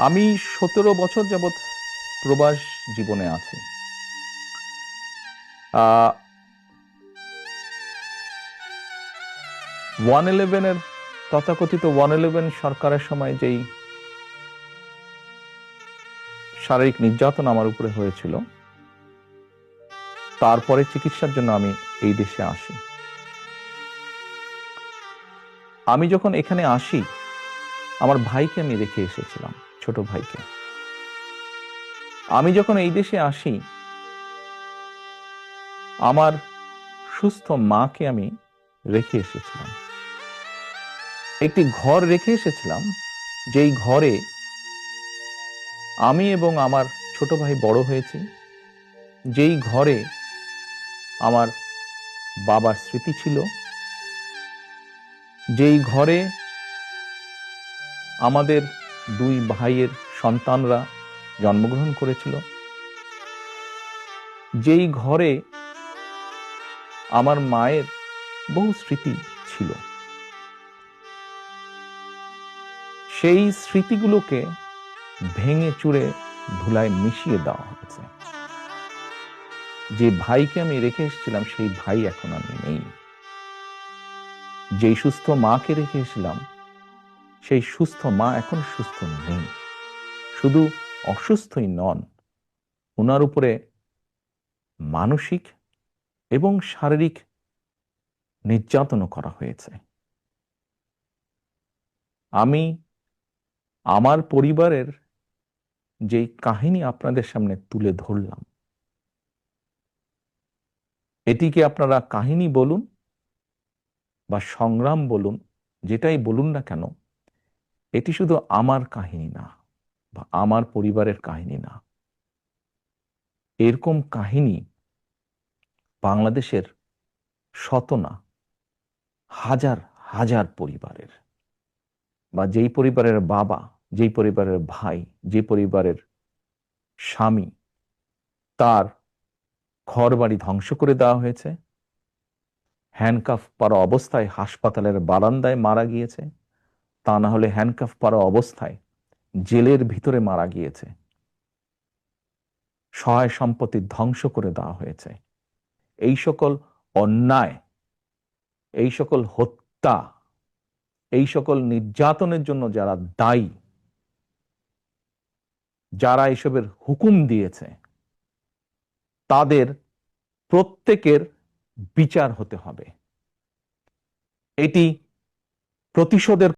আমি 17 বছর যাবৎ প্রবাস জীবনে আছি। আহ 111-এর তথাকথিত 111 সরকারের সময় যেই শারীরিক নির্যাতন আমার উপরে হয়েছিল, তারপরে চিকিৎসার জন্য আমি এই দেশে আসি। আমি যখন এখানে আসি, আমার ভাইকে আমি রেখে এসেছিলাম, ছোট ভাইকে। আমি যখন এই দেশে আসি, আমার সুস্থ মাকে আমি রেখে এসেছিলাম। একটি ঘর রেখে এসেছিলাম, যেই ঘরে আমি এবং আমার ছোট ভাই বড় হয়েছি, যেই ঘরে আমার বাবার স্মৃতি ছিল, যেই ঘরে আমাদের দুই ভাইয়ের সন্তানরা জন্মগ্রহণ করেছিল, যেই ঘরে আমার মায়ের বহু স্মৃতি ছিল, সেই স্মৃতিগুলোকে ভেঙে চুরে ধুলায় মিশিয়ে দেওয়া হয়েছে। যে ভাইকে আমি রেখে এসেছিলাম, সেই ভাই এখন আর নেই। যেই সুস্থ মাকে রেখে এসেছিলাম, সেই সুস্থ মা এখন সুস্থ নেই। শুধু অসুস্থই নন, ওনার উপরে মানসিক এবং শারীরিক নির্যাতনও করা হয়েছে। আমি আমার পরিবারের যেই কাহিনী আপনাদের সামনে তুলে ধরলাম, এটিকে আপনারা কাহিনী বলুন বা সংগ্রাম বলুন, যেটাই বলুন না কেন, এটি শুধু আমার কাহিনী না বা আমার পরিবারের কাহিনী না। এরকম কাহিনী বাংলাদেশের শত না, হাজার হাজার পরিবারের, বা যেই পরিবারের বাবা, যেই পরিবারের ভাই, যে পরিবারের স্বামী, তার ঘর বাড়ি ধ্বংস করে দেওয়া হয়েছে, হ্যান্ডকাফ পরা অবস্থায় হাসপাতালের বারান্দায় মারা গিয়েছে, তা না হলে হ্যান্ডকাফ পরা অবস্থায় জেলের ভিতরে মারা গিয়েছে, সহায় সম্পত্তি ধ্বংস করে দেওয়া হয়েছে। এই সকল অন্যায়, এই সকল হত্যা, এই সকল নির্যাতনের জন্য যারা দায়ী, যারা এসবের হুকুম দিয়েছে, তাদের প্রত্যেকের বিচার হতে হবে। এটি প্রতিশোধের